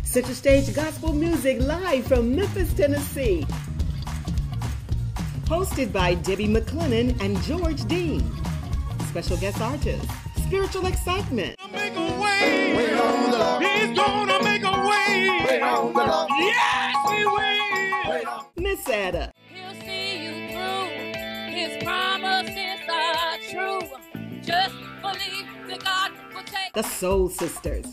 Center Stage Gospel Music live from Memphis, Tennessee. Hosted by Debbie McClennon and George Dean. Special guest artist, Spiritual Excitement. Make a way. Wait on the Lord. He's gonna make a way. Wait on the Lord. Yes, he will. Miss Ada. He'll see you through. His promises are true. Just believe that God will take. The Soul Sisters.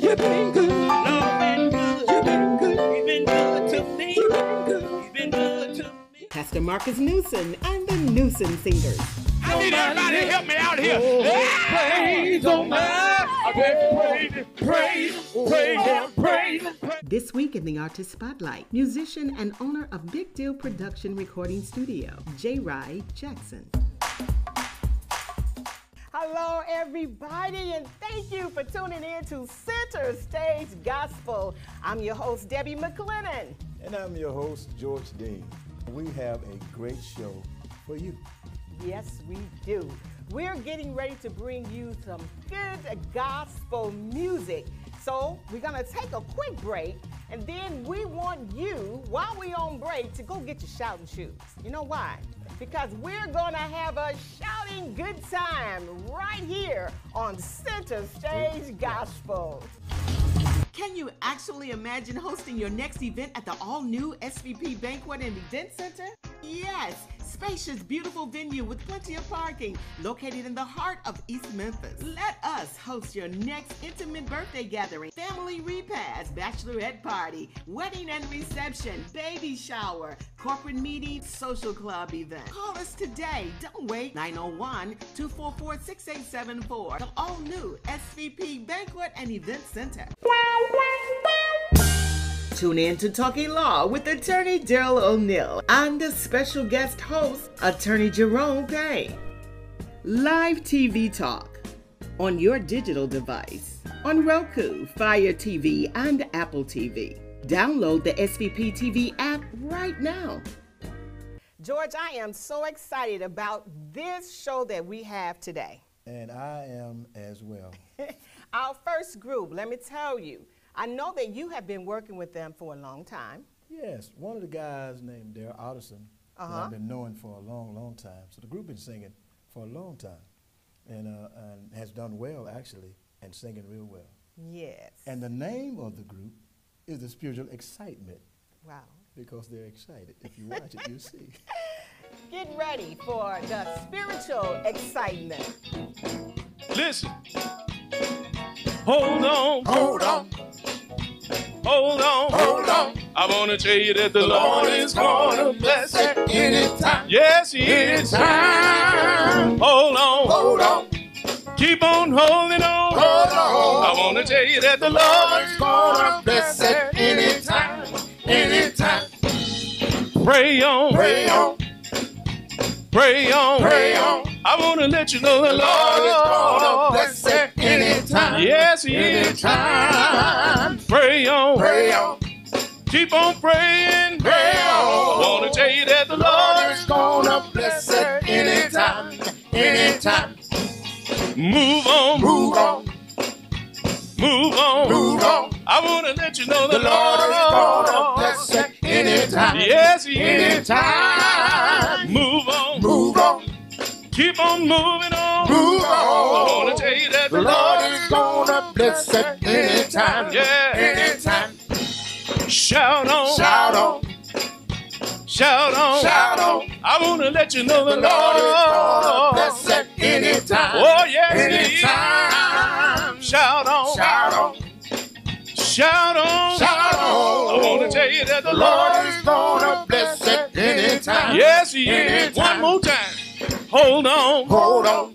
You've been good, Lord, been good. You've been good. You've been good to me. You've been good. You've been good to me. Pastor Marcus Newson and the Newson Singers. I need everybody to help me out here. Praise on my praise. This week in the Artist Spotlight, musician and owner of Big Deal Production Recording Studio, J. Rye Jackson. Hello, everybody, and thank you for tuning in to Center Stage Gospel. I'm your host, Debbie McClennon. And I'm your host, George Dean. We have a great show for you. Yes, we do. We're getting ready to bring you some good gospel music. So we're going to take a quick break, and then we want you, while we're on break, to go get your shouting shoes. You know why? Because we're going to have a shouting good time right here on Center Stage Gospel. Can you actually imagine hosting your next event at the all-new SVP Banquet and Event Center? Yes, spacious, beautiful venue with plenty of parking, located in the heart of East Memphis. Let us host your next intimate birthday gathering, family repast, bachelorette party, wedding and reception, baby shower, corporate meeting, social club event. Call us today. Don't wait. 901-244-6874. The all-new SVP Banquet and Event Center. Tune in to Talking Law with Attorney Daryl O'Neill and the special guest host, Attorney Jerome Payne. Live TV talk on your digital device, on Roku, Fire TV, and Apple TV. Download the SVP TV app right now. George, I am so excited about this show that we have today. And I am as well. Our first group, let me tell you, I know that you have been working with them for a long time. Yes, one of the guys named Darryl Otterson that I've been knowing for a long, long time. So the group been singing for a long time and has done well, actually, and singing real well. Yes. And the name of the group is the Spiritual Excitement. Wow. Because they're excited. If you watch it, you'll see. Get ready for the Spiritual Excitement. Listen. Hold on. Hold on. Hold on. Hold on. I want to tell you that the Lord is going to bless it. Anytime. Yes, He is. Anytime. Hold on. Hold on. Keep on holding on. Hold on. I want to tell you that the Lord is going Gonna bless it. Anytime. Anytime. Pray on. Pray on. Pray on. Pray on. I want to let you know the The Lord is gonna Lord. bless it. Anytime. Yes, He is. Anytime. Pray on. Pray on. Keep on praying. Pray on. I want to tell you that the The Lord Lord is gonna bless it. Anytime. Anytime. move on. Move on. Move on. Move on. I want to let you know the The Lord is gonna bless it. Anytime. Yes, He is. Anytime. Move on. Move on. Keep on moving on. Move I want on. to tell you that The Lord is gonna bless it. Anytime. Yeah. Anytime. Shout on. Shout on. Shout on. Shout on. I want to let you know the The Lord is gonna bless it. Anytime. Oh, yes, He is. Anytime. Shout on. Shout on. Shout on. Shout on. I want to tell you that the The Lord is gonna bless it. Anytime. Yes, He is. Anytime. One more time. Hold on. Hold on.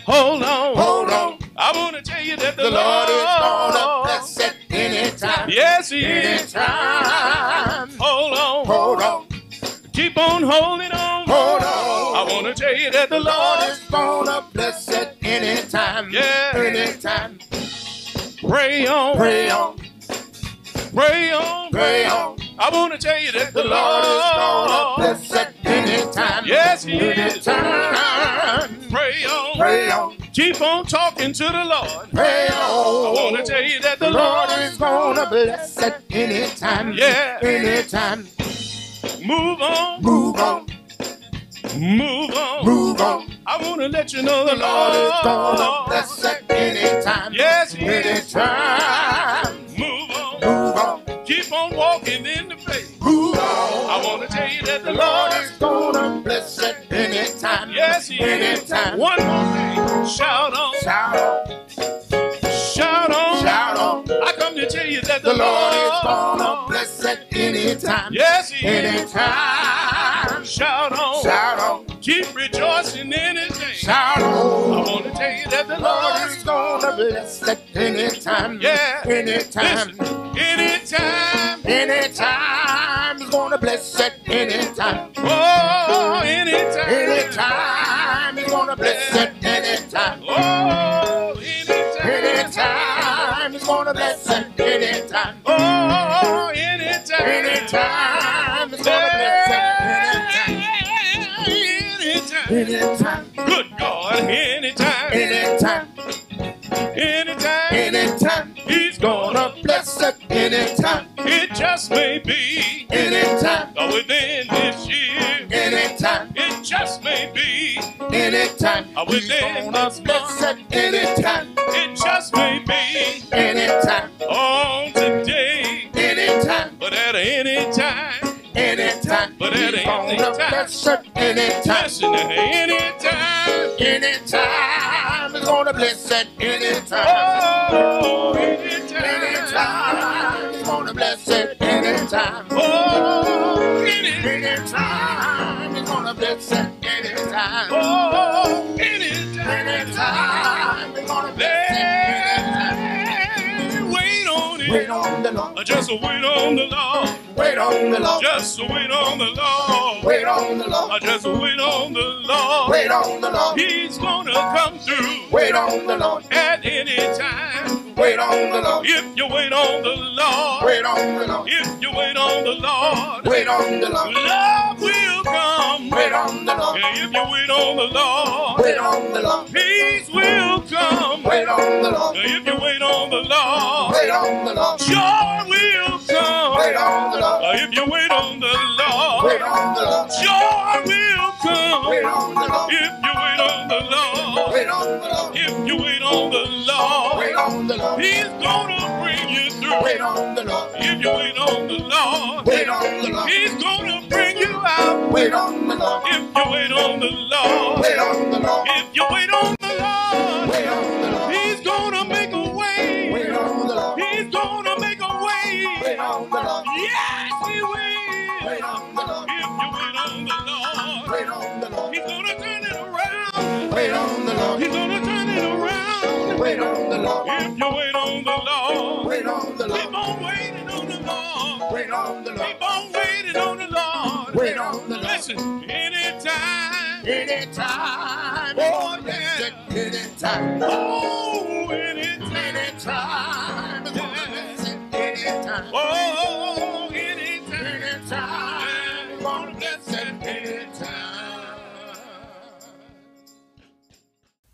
Hold on. Hold on. I want to tell you that The Lord is gonna bless it. Anytime. Yes, He is. Anytime. Hold on. Hold on. Keep on holding on. Hold I on. want to tell you that the The Lord Lord is gonna bless it. Anytime. Yeah. Anytime. pray on. Pray on. Pray on. Pray on. I want to tell you that The Lord is gonna bless it. Anytime. Yes, He is. Anytime. Pray on. Pray on. Keep on talking to the Lord. Pray on. I want to tell you that the Lord is gonna bless at any time. Yeah. Anytime. Move on. Move on. Move on. Move on. I want to let you know the Lord is gonna Lord. bless at any time. Yes, He is. Anytime. Move on. Move on. Keep on walking in the faith. Move on. I want to tell you that The the Lord Lord is gonna bless at any time. Yes, He is. Anytime. One more thing. Shout on. Shout on. Shout on. Shout on. I come to tell you that The Lord is gonna bless at any time. Yes, He is. Anytime. Shout on. Shout on. Keep rejoicing in His name. Shout I on. want to tell you that the The Lord Lord is gonna bless at any time. Yeah. Anytime. Listen, anytime. Anytime. He's gonna bless at any time. Oh, anytime. Anytime. He's gonna bless at any time. Oh, anytime. Anytime. He's gonna bless at any time. Oh, anytime. Anytime. He's gonna bless at any time. Anytime. Anytime. Good God, anytime. Anytime. Anytime. Anytime. He's Gonna bless at any time. It just may be Anytime. within this year. Anytime. It just may be Anytime. He's within gonna this bless month. at any time. It just may be Anytime. on today. Anytime. But at any time. Anytime. But at He's any gonna time. bless at any time. Listen, at any time. Anytime. He's gonna bless at any time. Oh, anytime. Anytime. He's gonna bless at any time. Oh, anytime. Anytime. He's gonna bless at any time. Oh, anytime. Anytime. He's gonna bless at any time. Wait on it. Wait on the Lord. Just wait on the Lord. Wait on the Lord. Just wait on the Lord. Wait on the Lord. Just wait on the Lord. Wait on the Lord. He's gonna come through Wait on the Lord. at any time. Wait on the Lord. If you wait on the Lord. Wait on the Lord. If you wait on the Lord. Wait on the Lord. Love will come. Wait on the Lord. Yeah, if you wait on the Lord. Wait on the Lord. Peace will come. Wait on the Lord. Yeah, if you wait on the Lord. Wait on the Lord. Joy will come. Wait on the Lord. If you wait on the Lord. Wait on the Lord. Joy will come. Wait on the Lord. If you wait on the Lord. Wait on the Lord. If you wait on the Lord. Wait on the Lord. He's gonna bring you through. Wait on the Lord. If you wait on the Lord. Wait on the Lord. He's gonna bring you out. Wait on the Lord. If you wait on the Lord. Wait on the Lord. If you wait on the Lord. Wait on the Lord. He's gonna make a way. Wait on the Lord. He's gonna make a way. Wait on the Lord. Yes, He will. Wait on the Lord. If you wait on the Lord. Wait on the Lord. He's gonna turn it around. Wait on the Lord. He's gonna turn it around. Wait on the Lord. If you wait on the Lord. Wait on the Keep Lord. on waiting on the Lord. Wait on the Lord. Keep on waiting on the Lord. Wait on the Lord. Listen, anytime. Anytime. Oh, yeah. Anytime. Oh, anytime. Anytime. Anytime. Oh, anytime. Anytime. Gonna bless it Anytime.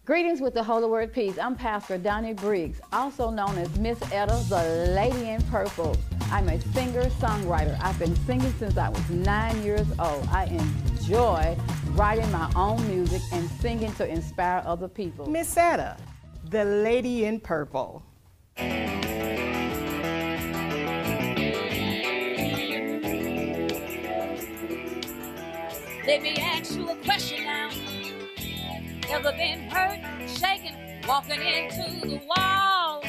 Greetings with the Holy Word Peace. I'm Pastor Donnie Briggs, also known as Miss Etta, the Lady in Purple. I'm a singer-songwriter. I've been singing since I was 9 years old. I enjoy writing my own music and singing to inspire other people. Miss Etta, the Lady in Purple. Let me ask you a question now. Ever been hurt, shaken, walking into the walls?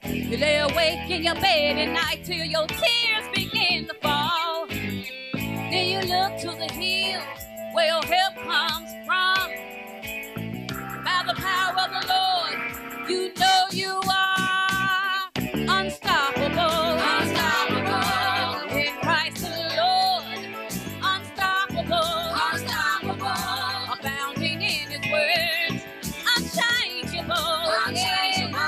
You lay awake in your bed at night till your tears begin to fall. Then you look to the hills where your help comes from. By the power of the Lord, you know you are unstoppable. Unstoppable. In Christ the Lord, unstoppable. Unstoppable. Abounding in His words, unchangeable. Unchangeable.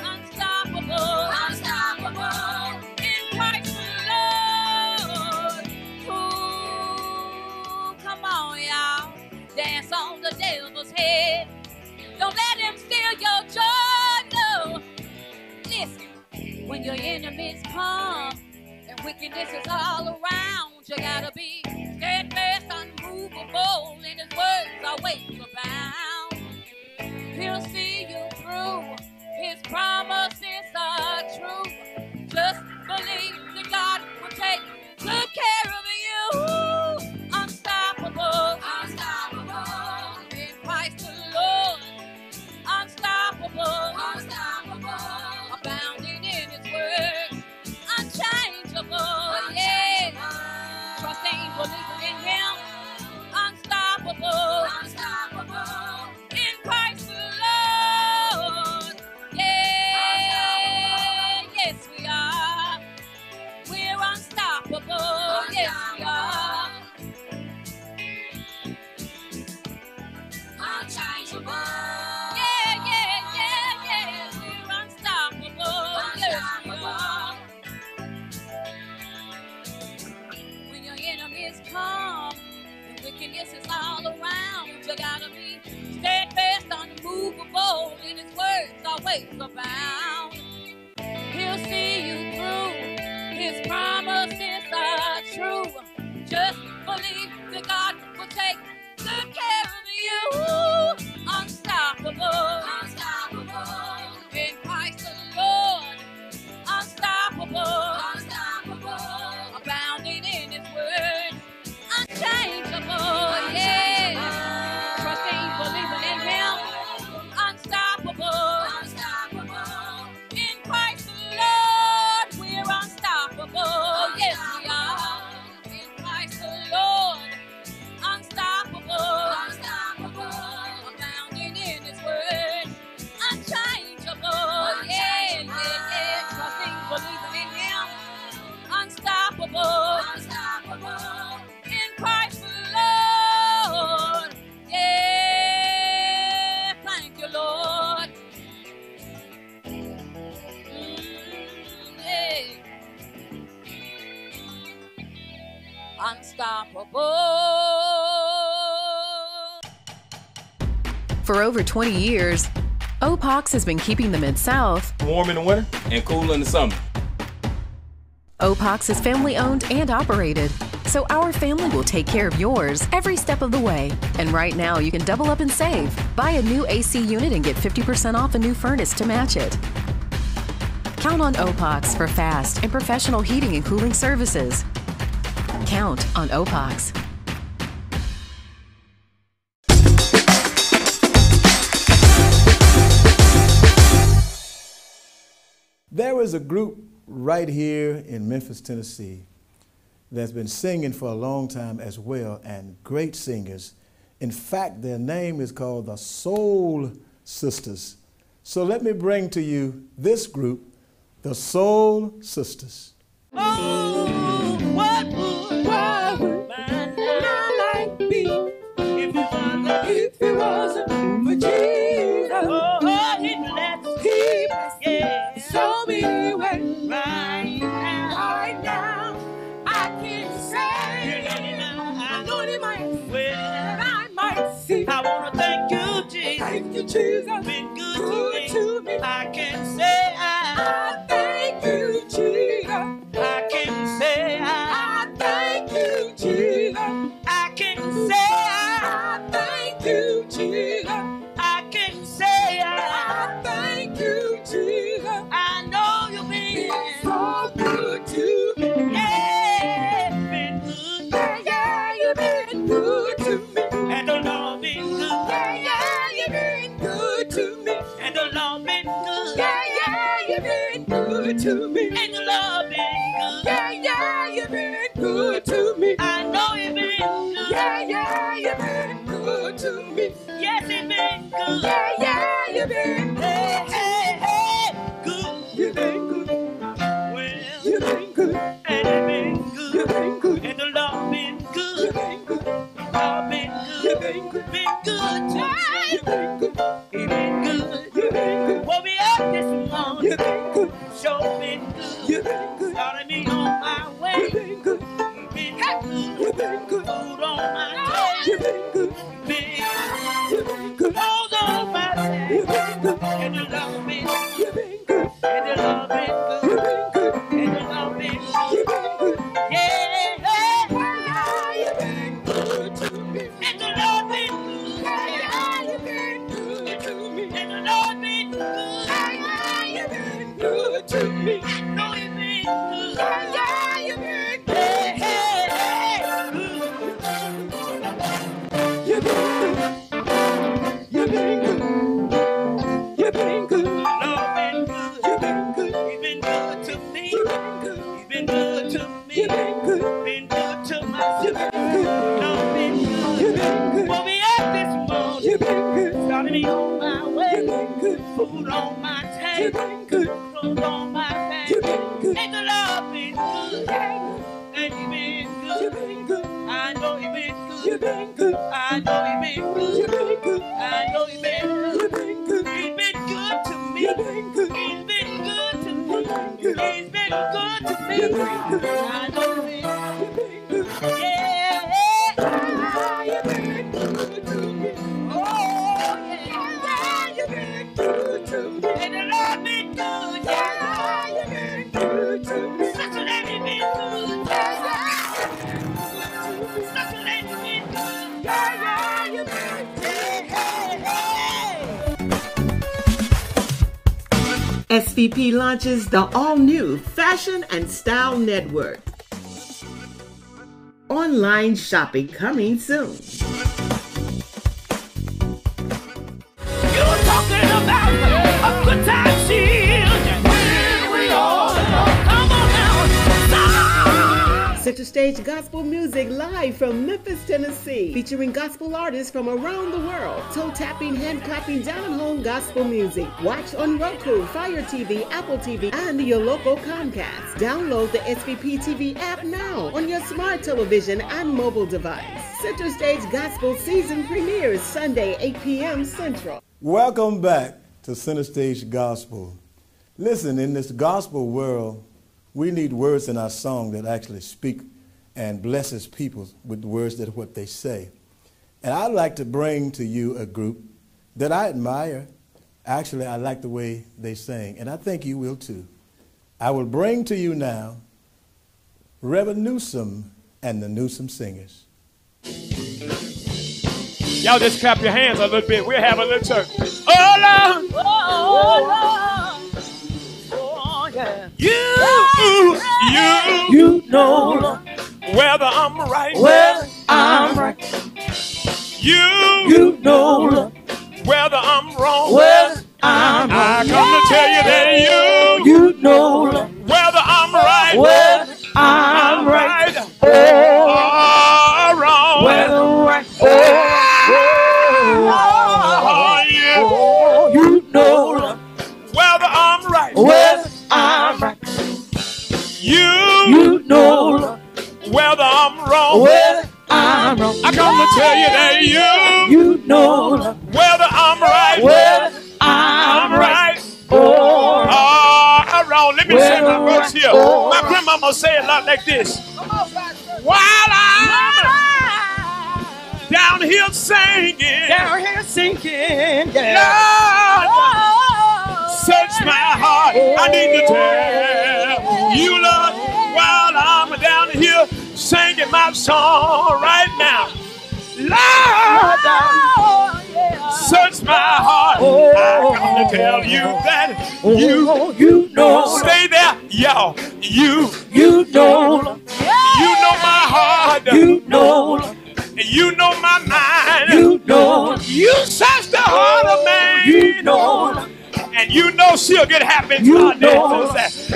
Unstoppable. Unstoppable. In Christ the Lord. Ooh, come on, y'all. Dance on the your joy, no. Listen, when your enemies come and wickedness is all around, you gotta be steadfast, unmovable, and his words always abound. He'll see you through, his promises are true. Just believe that God will take good care of you. Unstoppable, unstoppable, in Christ the Lord. Unstoppable, unstoppable, abounding in his word. Unchangeable, yeah. Trusting, believing in him. Unstoppable, unstoppable, in Christ the Lord. Yeah, yes we are. We're unstoppable, yes we are. Unchangeable. Yeah, yeah, yeah, yeah. We're unstoppable, yes we are. When your enemies come and wickedness is all around, you gotta be steadfast, unmovable, and his words always abound. He'll see you through, his promises are true. Just believe that God will take good care of you. Unstoppable, unstoppable, in Christ the Lord. Unstoppable, unstoppable, abounding in his word. Unchangeable, yeah. Trusting, believing in him. Unstoppable, unstoppable, in Christ the Lord. We're unstoppable, yes we are. In Christ the Lord. Unstoppable, unstoppable, abounding in his word. Unchangeable, yeah, yeah, yeah. Trusting, believing in him. Unstoppable, unstoppable, in Christ the Lord. Yeah, thank you, Lord. Yeah. Unstoppable. For over 20 years, OPOX has been keeping the Mid-South Warm in the winter and cool in the summer. OPOX is family owned and operated, so our family will take care of yours every step of the way. And right now you can double up and save. Buy a new AC unit and get 50% off a new furnace to match it. Count on OPOX for fast and professional heating and cooling services. Count on OPOX. There is a group right here in Memphis, Tennessee that's been singing for a long time as well, and great singers. In fact, their name is called the Soul Sisters. So let me bring to you this group, the Soul Sisters. Oh, what would my life be if it wasn't for Jesus? Oh, he blessed, yeah, so many ways. Right now, I can say, I know it might, well, I might see. I want to thank you, Jesus. Thank you, Jesus. Been good to me. I can say, I thank you, Jesus. I can say, I thank you, Jesus. I can say, I thank you, Jesus. I can say, I thank you, Jesus. I know you've been so good to me. Yeah, been good. Yeah, yeah, you've been good to me. And the Lord been good. Yeah, yeah, you've been good to me. And the Lord been good. Yeah, yeah, you've been good to me. And the Lord been good. Yeah, yeah, you've been good to me. I know you've been good. Yeah, yeah, you've been good to me. Yes, you've been good. Yeah, yeah, you've been hey, hey, hey, good. You've been good. Well, you've been good. And you've been good. You've been good. And the Lord been good. You've been good. Lord been good. You've been good. Been good to me. You've been good. You've been good. You've been good. Woke me up this morning. You've been good. Sure been good. You've been good. Started me on my way. You've been good. You've been good. You've been good. Food on my table. You've been good. You've been good. Clothes on my back. You've been good. And your love been good. You've been good. And your love been good. You've been good. And your love been good. You've been good. Yeah, you've been good to me. And your love been good. Yeah, you've been good to me. And your love been good. Yeah, you've been good to me. I know you've been good. Yeah, you've been good. You've been good. You've been good. You've been good. Lord been good. You've been good. You've been good to me. You've been good. You've been good to me. You've been good. Been good to myself. You've been good. Lord been good. You've been good. Woke me up this morning. You've been good. Started me on my way. You've been good. Food on my table. You've been good. Clothes on my back. You've been good. And the Lord been good. And you've been good. You've been good. I know you've been good. You've been good. I know you've been good. You've been good. I know you've been good. You've been good. He's been good to me. You've been good. He's been good to me. He's been good to me. You've been good. I know you've been good. Yeah. You've been good to me. Oh, yeah. You've been good to me. And the Lord been good. Yeah. You've been good to me. Such a lady been good. Yeah. Such a lady been good. Yeah. You've been SVP launches the all-new Fashion and Style Network. Online shopping coming soon. You're talking about a good time shield. We all know. Come on now. Center Stage Gospel Music live from Memphis, Tennessee, featuring gospel artists from around the world. Toe-tapping, hand-clapping, down-home gospel music. Watch on Roku, Fire TV, Apple TV, and your local Comcast. Download the SVP TV app now on your smart television and mobile device. Center Stage Gospel season premieres Sunday, 8 p.m. Central. Welcome back to Center Stage Gospel. Listen, in this gospel world, we need words in our song that actually speak and blesses people with the words that what they say. And I'd like to bring to you a group that I admire. Actually, I like the way they sing, and I think you will too. I will bring to you now Reverend Newsom and the Newsom Singers. Y'all just clap your hands a little bit. We'll have a little church. Oh, Lord. Oh, Lord. Oh, yeah. You know whether I'm right. Well, I'm right. You know whether I'm wrong. well, I'm right. I come to tell you that You know whether I'm right. well, I'm right. Or wrong. Well, right. You know Whether I'm right. well, I'm right. You know whether I'm wrong. well, I'm wrong. I come to tell you that You know whether I'm right. well, I'm right. Or wrong. Let me say my verse here. My grandmama say it like this. While I'm down here singing, Lord, search my heart. I need to tell you, Lord, while I'm down here singing my song right now. Lord, search my heart. I'm going to tell you that you know. Stay there, y'all. You know my heart. You know my mind. You search the heart of man. And you know she'll get happy.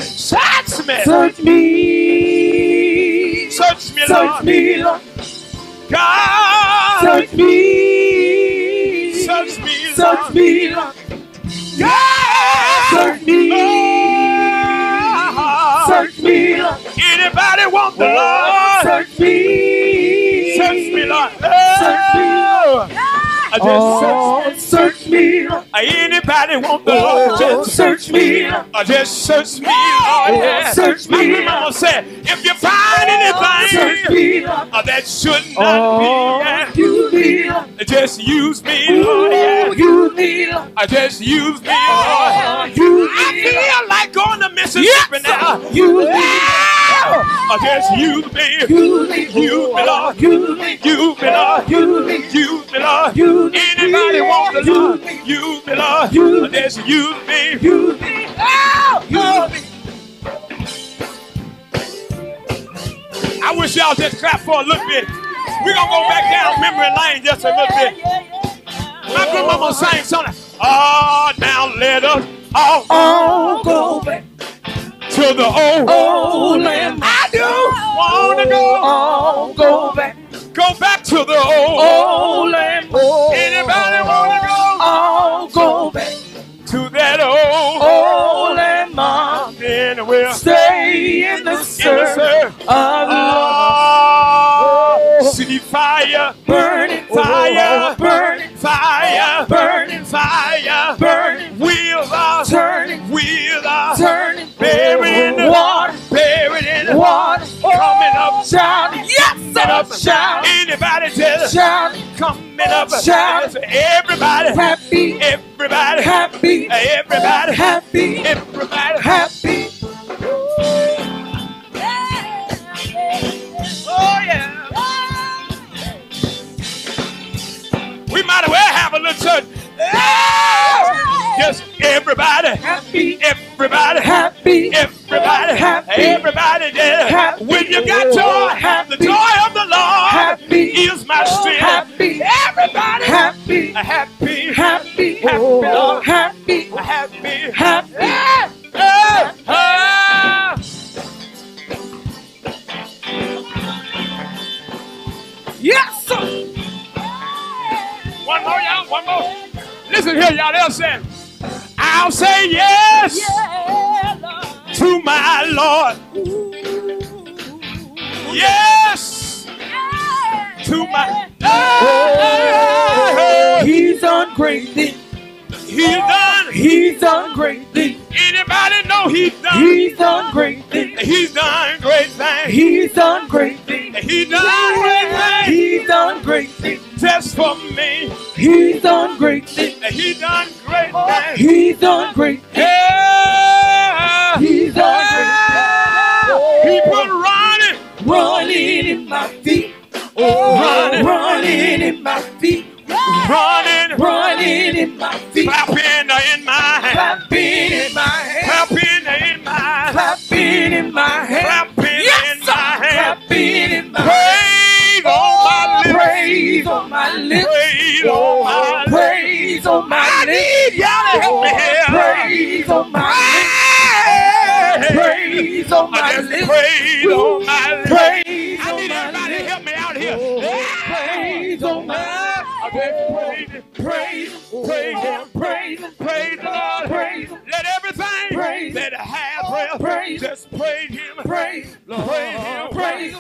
Search me. Search me, Lord. God. Search me, Lord. God. Search me, Lord. Anybody want the Lord? Search me, Lord. Search me, Lord. Anybody want the Lord? Just search me, Lord. Just search me, Lord. Search me. My mama said, if you find anything, that should not be. Use me. Just use me, Lord. Use me. Just use me, Lord. I feel like going to Mississippi now. Use me. Just use me. Use me. Use me, Lord. Use me. Use me, Lord. Use me. Use me, Lord. Use me. Anybody want the Lord? Use me, Lord. Just use me. Use me. Use me. I wish y'all just clap for a little bit. We're going to go back down memory lane just a little bit. My grandmama sang something. Oh, now let us all Go back to the old land. I do want to go. Go back. Go back to the old Land. Anybody want to Go back to that old land, Mom. Then we'll Stay in the service of the Lord. see fire, Burning fire, burning fire, burning fire, burning wheels are turning wheels are turning buried in the water buried in the water coming up, shouting set up, shouting anybody tell us, shouting coming up, Shout. everybody, happy everybody, happy everybody, happy everybody, happy. oh yeah. We might as well have a little church. Just everybody, Happy. everybody, Happy. everybody, Happy. everybody there. Happy. When you got joy, Happy. the joy of the Lord Happy. is my strength. Happy. Everybody, Happy. happy, Happy. happy, Lord. Happy. happy, Happy. Yes, sir. One more, y'all, one more. Listen here, y'all. They'll say, I'll say yes to my Lord. Yes to my Lord. He's done great things. He's done. He's done great things. Anybody know he's done? He's done great things. He's done great things. He's done great things. He's done great things. He's done great things. Just for me. He's done great things. He's done great things. He's done great things. Yeah. He's done great People running. running in my feet. Running in my feet. Running. Running in my feet. Clapping in my hand. Clapping in my hand. Clapping in my hand. Clapping in my hand. Clapping in my hand. Clapping in my hand. Praise on my lips. Praise on my lips. Praise on my lips. Praise on my I lips. need y'all to help me here. Praise on my lips. Praise on my lips. Praise on my lips. Praise I on need my everybody to help me out here. Praise on my lips. Praise, praise, praise, Praise the Lord. praise, Let everything Praise. that have breath Praise. just praise Him. praise, Praise Him. praise.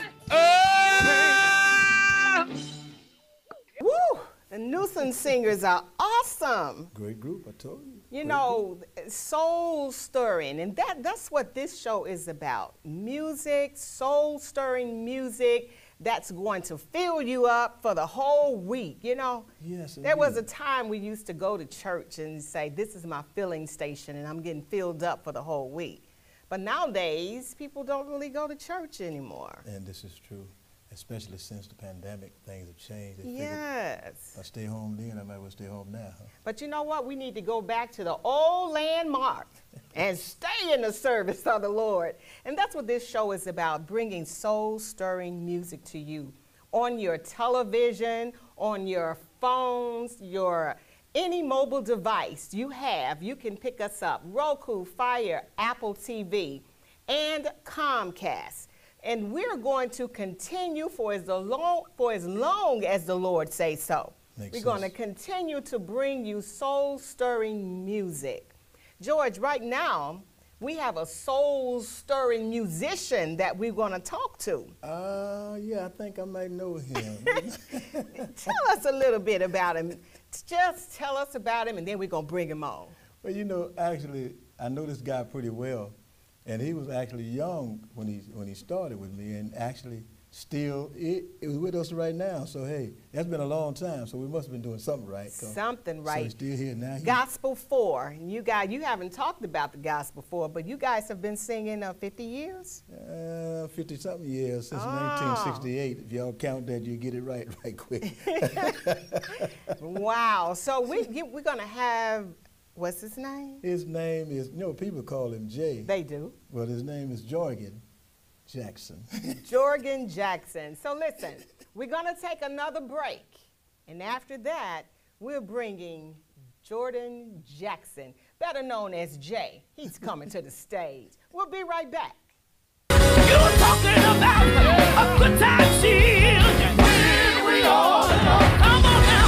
Woo! The Newsom singers are awesome. Great group, I told you. You know, soul stirring, and that's what this show is about. Music, soul stirring music that's going to fill you up for the whole week, you know. Yes, there was a indeed. time we used to go to church and say, this is my filling station and I'm getting filled up for the whole week. But nowadays, people don't really go to church anymore. And this is true, especially since the pandemic, things have changed. They figured Yes. if I stay home then, I might as well stay home now. Huh? But you know what? We need to go back to the old landmark and stay in the service of the Lord. And that's what this show is about, bringing soul-stirring music to you on your television, on your phones, your any mobile device you have. You can pick us up, Roku, Fire, Apple TV, and Comcast. And we're going to continue for as long as the Lord says so. We're going to continue to bring you soul-stirring music. George, right now, we have a soul-stirring musician that we're going to talk to. Yeah, I think I might know him. Tell us a little bit about him. Just tell us about him, and then we're going to bring him on. Well, you know, actually, I know this guy pretty well, and he was actually young when he started with me, and actually still is with us right now. So, hey, that's been a long time, so we must have been doing something right. Something right. So he's still here now. Gospel 4. You guys, you haven't talked about the Gospel 4, but you guys have been singing 50 years? 50-something years, since 1968. If y'all count that, you get it right quick. Wow. So we're going to have, what's his name? His name is, people call him Jay. They do. Well, his name is Jorgen Jackson. Jorgen Jackson. So listen, we're going to take another break. And after that, we're bringing Jorgen Jackson, better known as Jay. He's coming to the stage. We'll be right back. You're talking about a good time, children. When we all alone. Come on now.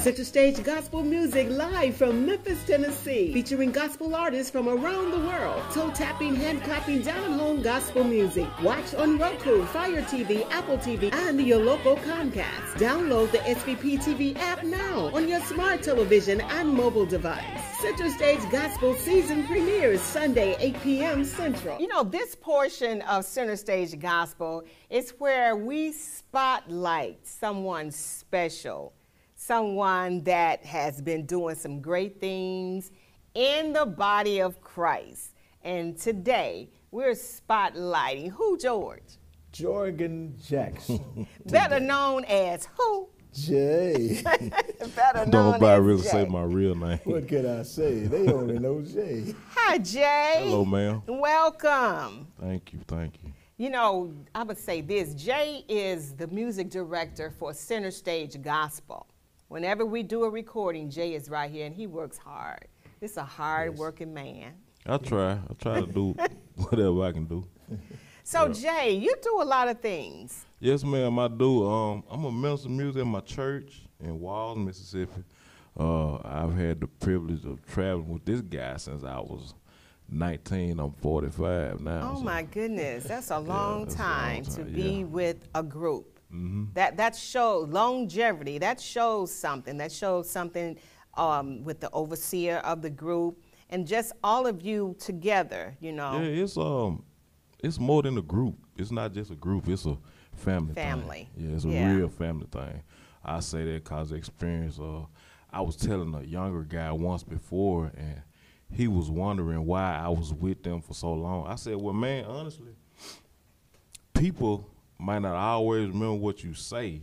Center Stage Gospel Music live from Memphis, Tennessee, featuring gospel artists from around the world. Toe-tapping, hand-clapping, down-home gospel music. Watch on Roku, Fire TV, Apple TV, and your local Comcast. Download the SVP TV app now on your smart television and mobile device. Center Stage Gospel season premieres Sunday, 8 p.m. Central. You know, this portion of Center Stage Gospel is where we spotlight someone special. Someone that has been doing some great things in the body of Christ. And today, we're spotlighting who, George? Jorgen Jackson. Better known as who? Jay. Better known Don't nobody really Jay. say my real name. What can I say? They only know Jay. Hi, Jay. Hello, ma'am. Welcome. Thank you, thank you. You know, I would say this. Jay is the music director for Center Stage Gospel. Whenever we do a recording, Jay is right here, and he works hard. This is a hard-working man. I try to do whatever I can do. So, Jay, you do a lot of things. Yes, ma'am, I do. I'm a minister of music at my church in Walls, Mississippi. I've had the privilege of traveling with this guy since I was 19. I'm 45 now. Oh, so. my goodness. That's a long time to be with a group. Mm-hmm. That shows longevity. That shows something. That shows something with the overseer of the group and just all of you together, you know. Yeah, it's more than a group. It's not just a group. It's a family thing. Yeah, it's a real family thing. I say that because of experience. I was telling a younger guy once before, and he was wondering why I was with them for so long. I said, well, man, honestly, people might not always remember what you say,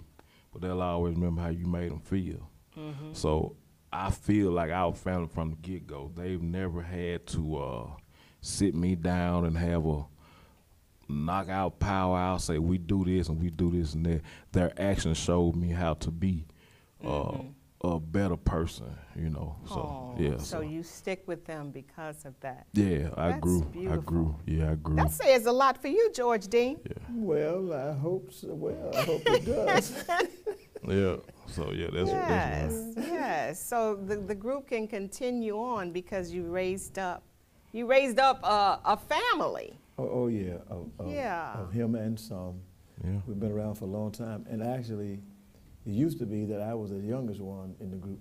but they'll always remember how you made them feel. Mm-hmm. So I feel like our family from the get-go, they've never had to sit me down and have a knockout powwow, say we do this and we do this and that. Their actions showed me how to be a better person, you know. So yeah. So you stick with them because of that. Yeah, I grew. Beautiful. I grew. Yeah, I grew. That says a lot for you, George Dean. Yeah. Well, I hope so. Well, I hope it does. Yeah. So yeah, that's Yes. So the group can continue on because you raised up a family. Oh yeah. Of him and some. Yeah. We've been around for a long time, and actually, it used to be that I was the youngest one in the group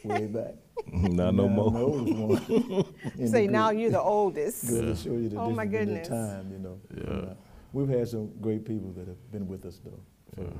way back. Not no more. I'm the oldest one. So now you're the oldest. Good to show you the Oh my difference in goodness. the time, you know. Yeah. We've had some great people that have been with us though,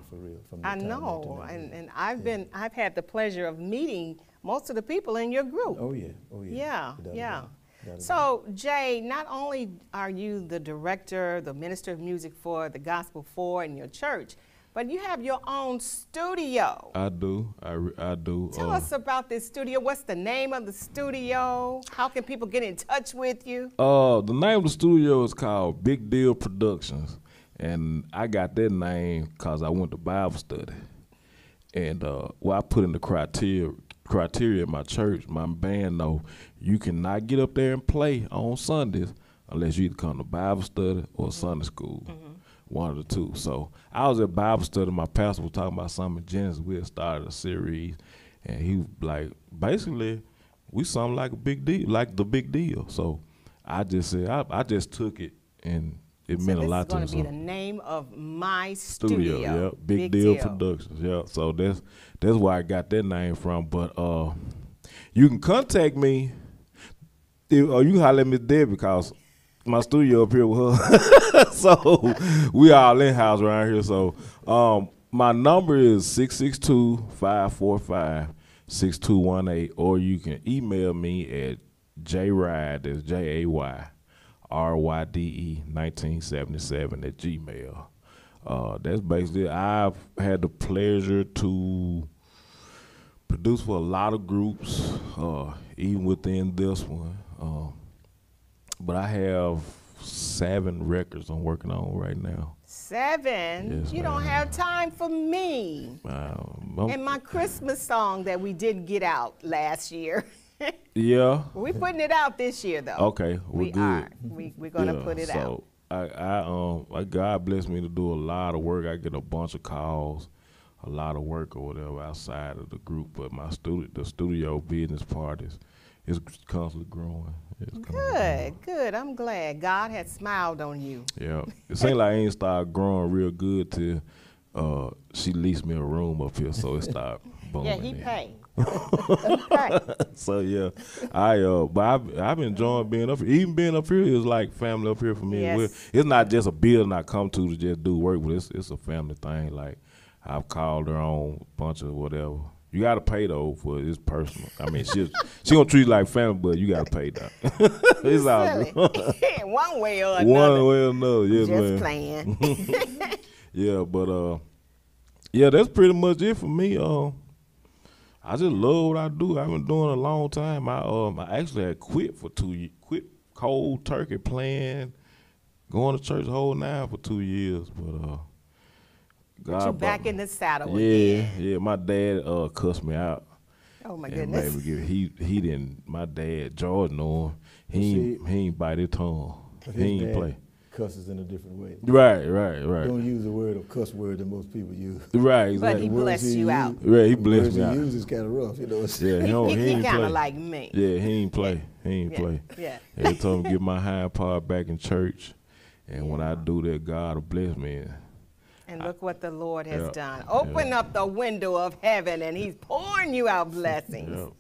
for real. From the I time know, up to now. and I've had the pleasure of meeting most of the people in your group. Oh yeah. Yeah, Without a yeah. doubt. Without a So, Jay, not only are you the director, the minister of music for the Gospel 4 in your church, but you have your own studio. I do. I do. Tell us about this studio. What's the name of the studio? How can people get in touch with you? The name of the studio is called Big Deal Productions, and I got that name because I went to Bible study, and I put in the criteria in my church. My band know you cannot get up there and play on Sundays unless you either come to Bible study or Sunday school. One of the two. So I was at Bible study. My pastor was talking about something in Genesis. We had started a series, and he was like, basically, we something like a big deal, like the big deal. So I just said, I just took it, and it meant a lot to me. This is going to be the name of my studio. Yeah, Big Deal Productions. Yeah, so that's where I got that name from. But you can contact me, or you can holler at me there because my studio up here with her. So we all in-house around here. So my number is 662-545-6218, or you can email me at JRYDE, that's JAYRYDE1977 at Gmail. That's basically it. I've had the pleasure to produce for a lot of groups, even within this one. But I have 7 records I'm working on right now. 7? Yes, you don't have time for me. And my Christmas song that we didn't get out last year. Yeah. We're putting it out this year, though. Okay, we good. are. We're going to put it out. God blessed me to do a lot of work. I get a bunch of calls, a lot of work or whatever outside of the group, but the studio business part is constantly growing. Good. I'm glad God has smiled on you. Yeah. It seems like I ain't started growing real good till she leased me a room up here, so it started booming. Yeah, he paid. So yeah, but I've been enjoying being up here. Even being up here is like family up here for me. Yes. It's not just a building I come to just do work, but it's a family thing. Like I've called her on a bunch of whatever. You gotta pay though for it's personal. I mean, she gonna treat you like family, but you gotta pay that. It's all good. One way or another. One way or another, yes, just man. Playing. Yeah, but yeah, that's pretty much it for me. I just love what I do. I've been doing it a long time. I actually had quit for 2 years, quit cold turkey playing, going to church the whole 9 for 2 years. But God, you back in the saddle again. Yeah. My dad cussed me out. Oh my goodness. He didn't. My dad, George, know him. He ain't bite his tongue. He ain't play. Cusses in a different way. Right. Don't use the word or cuss word that most people use. Right, exactly. But he blessed you out. Right, he blessed me out. He uses kind of rough, you know. Yeah, he kind of like me. Yeah, he ain't play. Yeah. He told me to get my hind part back in church, and when I do that, God will bless me. And look what the Lord has done. Open up the window of heaven, and He's pouring you out blessings.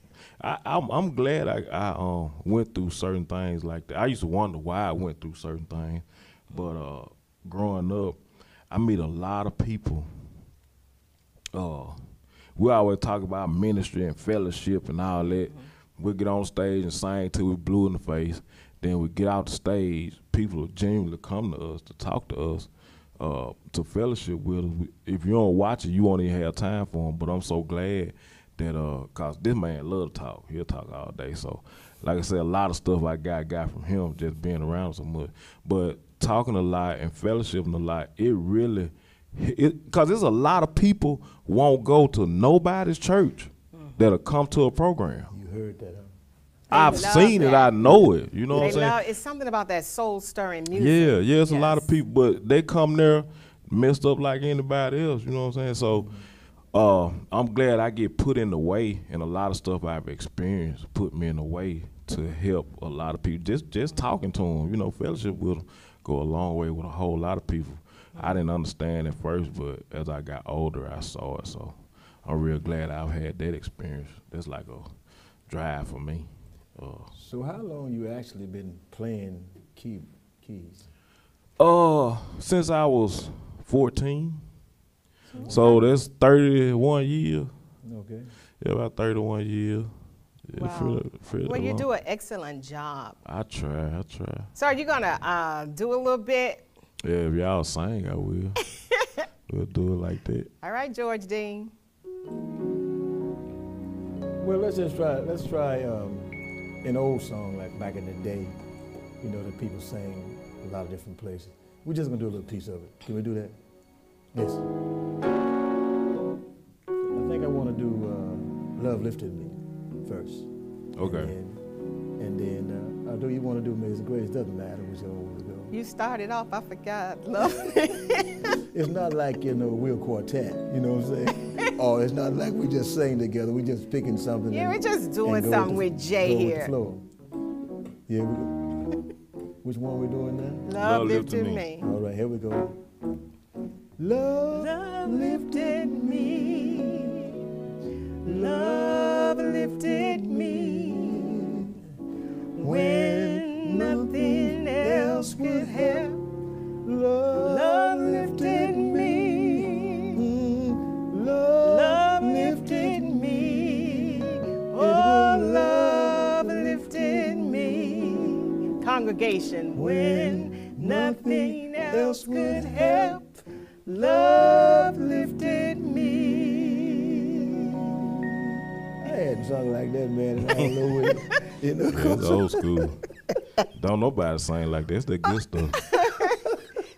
Yeah. I'm glad I went through certain things like that. I used to wonder why I went through certain things. But growing up, I meet a lot of people. We always talk about ministry and fellowship and all that. We get on stage and sing till we blue in the face. Then we get out the stage. People genuinely come to us to talk to us, to fellowship with us. If you don't watch it, you won't even have time for them. But I'm so glad that cause this man love to talk. He'll talk all day. So, like I said, a lot of stuff I got from him just being around so much. But talking a lot and fellowshipping a lot, it really, because there's a lot of people won't go to nobody's church that'll come to a program. You heard that, huh? I've seen it, I know it. You know what I'm saying? It's something about that soul-stirring music. Yeah, it's a lot of people, but they come there messed up like anybody else, you know what I'm saying? So I'm glad I get put in the way, and a lot of stuff I've experienced put me in the way to help a lot of people. Just talking to them, you know, fellowship with them go a long way with a whole lot of people. I didn't understand at first, but as I got older, I saw it. So I'm real glad I've had that experience. That's like a drive for me. So how long you actually been playing keys? Since I was 14. So that's 31 years. Okay. Yeah, about 31 years. Yeah, wow. Well, you do an excellent job. I try. So are you gonna do a little bit? Yeah, if y'all sing, I will. We'll do it like that. All right, George Dean. Well, let's try an old song like back in the day, you know, that people sang a lot of different places. We're just gonna do a little piece of it. Can we do that? Yes. I think I want to do Love Lifted Me first. Okay. And then although you want to do Amazing Grace, doesn't matter which old we go. You started off, I forgot. Love. It's not like, you know, we're a quartet, you know what I'm saying? Or it's not like we just sing together, we just picking something. Yeah, we're just doing something with Jay here. With the flow. Yeah, which one we doing now? Love Lifted Me. All right, here we go. Love lifted me, love lifted me, when nothing else congregation. When nothing else could help, love lifted me. I hadn't sung like that, man, and I don't know what, you know. That's old school. Don't nobody sing like that. It's that good stuff.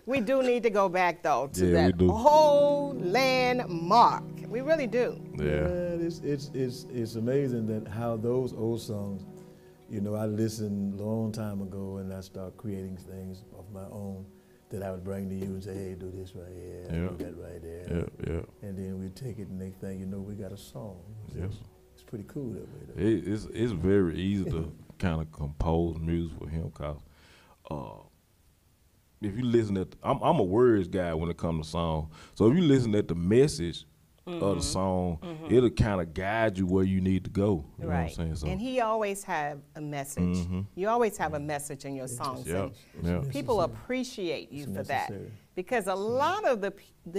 We do need to go back, though, to Yeah, we that do. whole landmark. We really do. Yeah. It's amazing that how those old songs, you know, I listened a long time ago and I start creating things of my own that I would bring to you and say, hey, do this right here, Yeah. do that right there. Yeah, yeah. And then we take it and next thing you know, we got a song. Yes. It's pretty cool that way, though. It's very easy to kind of compose music for him, cause if you listen at, I'm a words guy when it comes to song. So if you listen at the message of the song, it'll kind of guide you where you need to go. You know what I'm saying? So, And he always have a message. You always have a message in your songs. yeah, And yeah. people appreciate you It's for that. necessary. Because a lot of the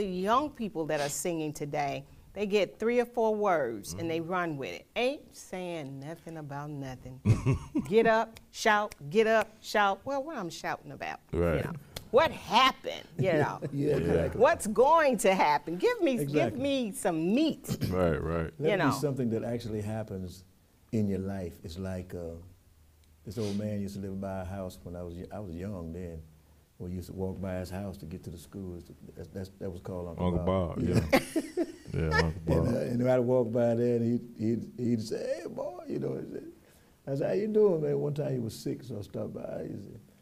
young people that are singing today, they get 3 or 4 words and they run with it. Ain't saying nothing about nothing. Get up, shout, get up, shout. Well, what I'm shouting about. Right. You know. What happened, you know? Yeah, exactly. What's going to happen? Give me Exactly. some meat. Right, right. Let You it know. be something that actually happens in your life. It's like this old man used to live by a house when I was young then. We used to walk by his house to get to the school. That was called Uncle Bob, yeah. Yeah, Uncle Bob. And I'd walk by there and he'd say, hey, boy, you know. I said, how you doing, man? One time he was sick, so I stopped by. He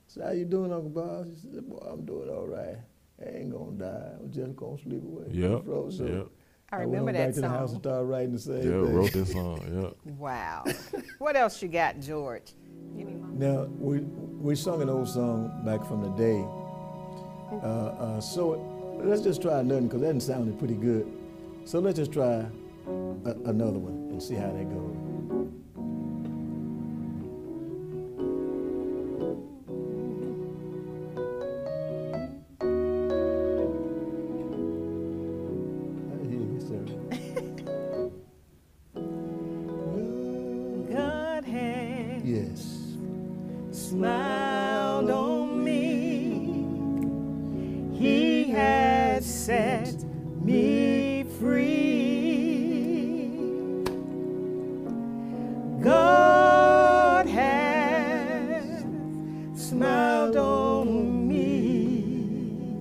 said, how you doing, Uncle Bob? He said, boy, I'm doing all right. I ain't gonna die. I'm just gonna sleep away. Yep, So yep. I went remember on that back to the house and song. started writing the same Yeah, thing. wrote this song, yeah. Wow. What else you got, George? Now, we sung an old song back from the day. So let's just try another one because that sounded pretty good. So let's just try another one and see how that goes. I hear you, sir. God has Yes. smiled on me. He has set me free. God has smiled on me.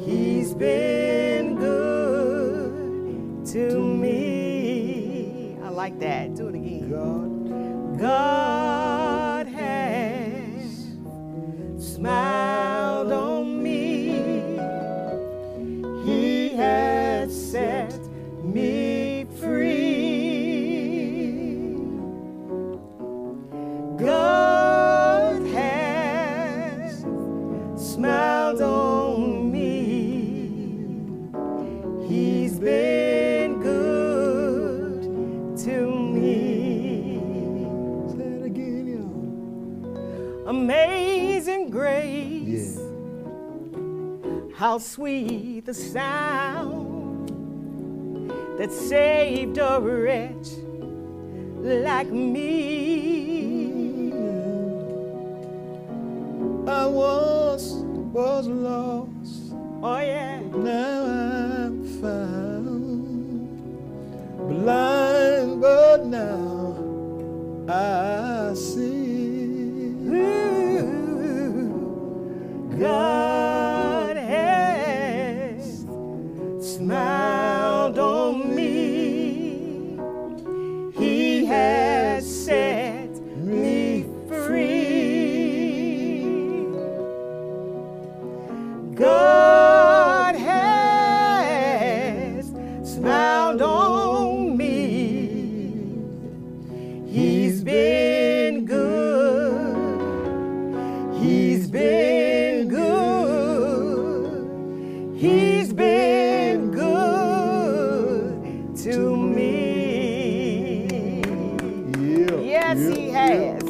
He's been good to me. I like that. Do it again. God has smiled on me. He has set me free. God has smiled on me. He's been good to me. Say it again, y'all. Amazing grace. Yeah. How sweet the sound that saved a wretch like me. I was lost. Oh yeah. Now I'm found, blind, but now I see. Ooh, God has smiled on me. He has set me free. God has smiled on me. He's been good. He's been good. He's been good to me. Yeah. Yes, yeah, he has.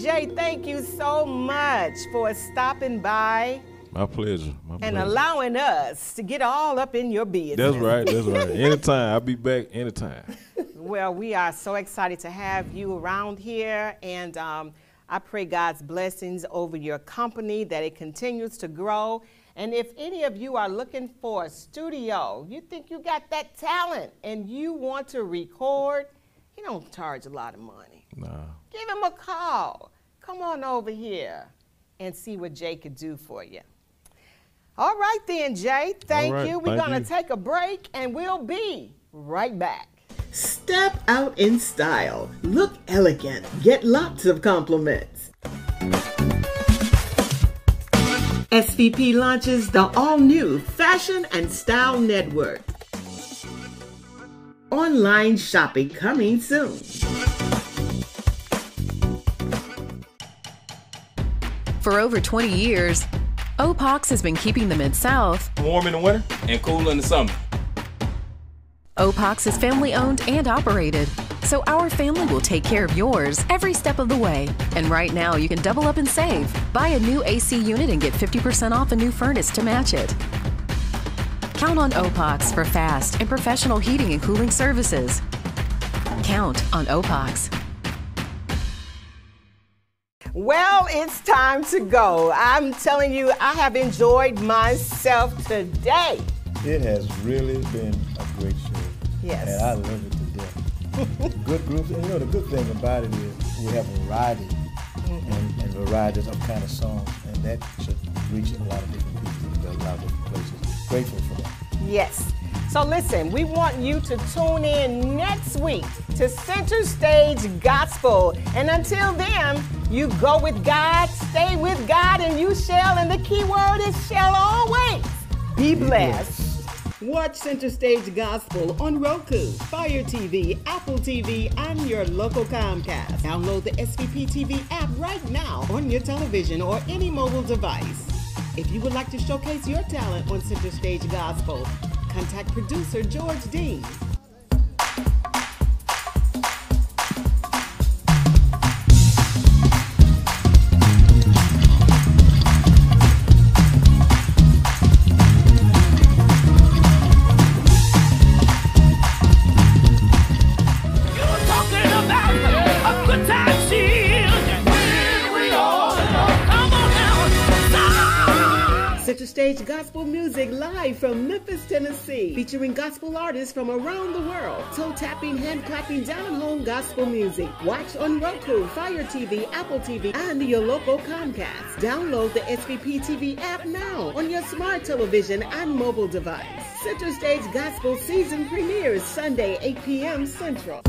Jay, thank you so much for stopping by My pleasure. My and pleasure. allowing us to get all up in your business. That's right, that's right. Anytime, I'll be back anytime. Well, we are so excited to have you around here, and I pray God's blessings over your company, that it continues to grow. And if any of you are looking for a studio, you think you got that talent and you want to record, he don't charge a lot of money. Nah. Give him a call. Come on over here and see what Jay could do for you. All right then, Jay. Thank you. We're going to take a break and we'll be right back. Step out in style. Look elegant. Get lots of compliments. SVP launches the all-new Fashion and Style Network. Online shopping coming soon. For over 20 years, OPOX has been keeping the Mid-South warm in the winter and cool in the summer. OPOX is family-owned and operated, so our family will take care of yours every step of the way. And right now, you can double up and save. Buy a new AC unit and get 50% off a new furnace to match it. Count on OPOX for fast and professional heating and cooling services. Count on OPOX. Well, it's time to go. I'm telling you, I have enjoyed myself today. It has really been a great show. Yes. And I love it to death. Good groups. And you know, the good thing about it is we have a variety and varieties of kind of songs. And that should reach a lot of different people, a lot of different places. Grateful for that. Yes. So listen, we want you to tune in next week to Center Stage Gospel. And until then, you go with God, stay with God, and you shall, and the key word is shall always be blessed. Watch Center Stage Gospel on Roku, Fire TV, Apple TV, and your local Comcast. Download the SVP TV app right now on your television or any mobile device. If you would like to showcase your talent on Center Stage Gospel, contact producer George Dean. Center Stage Gospel Music live from Memphis, Tennessee, featuring gospel artists from around the world. Toe tapping, hand clapping, down and home gospel music. Watch on Roku, Fire TV, Apple TV, and your local Comcast. Download the SVP TV app now on your smart television and mobile device. Center Stage Gospel season premieres Sunday, 8 p.m. Central.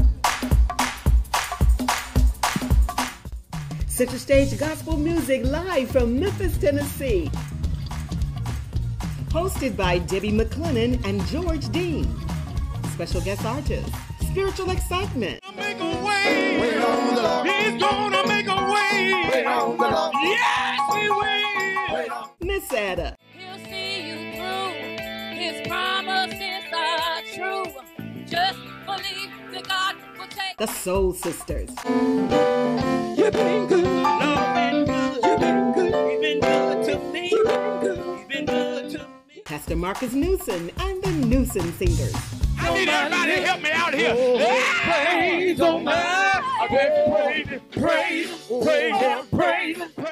Center Stage Gospel Music live from Memphis, Tennessee. Hosted by Debbie McClennon and George Dean. Special guest artist, Spiritual Excitement. Make a way. Wait on the Lord. He's gonna make a way. Wait on the Lord. Yes, he will. Miss Ada. He'll see you through. His promises are true. Just believe that God will take. The Soul Sisters. You've been good, Lord, been good. You've been good. You've been good to me. You've been good. You've been good to me. Pastor Marcus Newson and the Newson Singers. I need everybody to help me out here. Praise on my praise.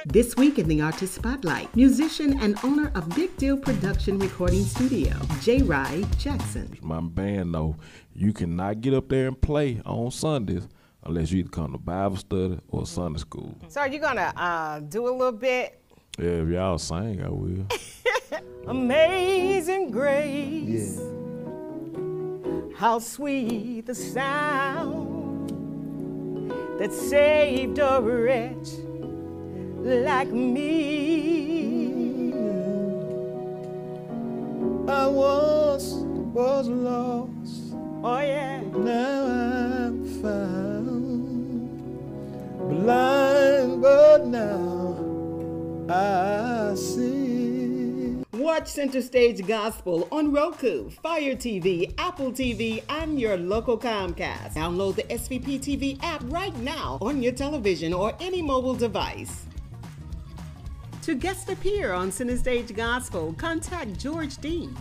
This week in the Artist Spotlight, musician and owner of Big Deal Production Recording Studio, J. Rye Jackson. My band, though, you cannot get up there and play on Sundays unless you either come to Bible study or Sunday school. So are you going to do a little bit? Yeah, if y'all sing, I will. Amazing grace, how sweet the sound that saved a wretch like me. I was lost. Oh yeah. Now I'm found. Blind, but now I see. Watch Center Stage Gospel on Roku, Fire TV, Apple TV, and your local Comcast. Download the SVP TV app right now on your television or any mobile device. To guest appear on Center Stage Gospel, contact George Dean.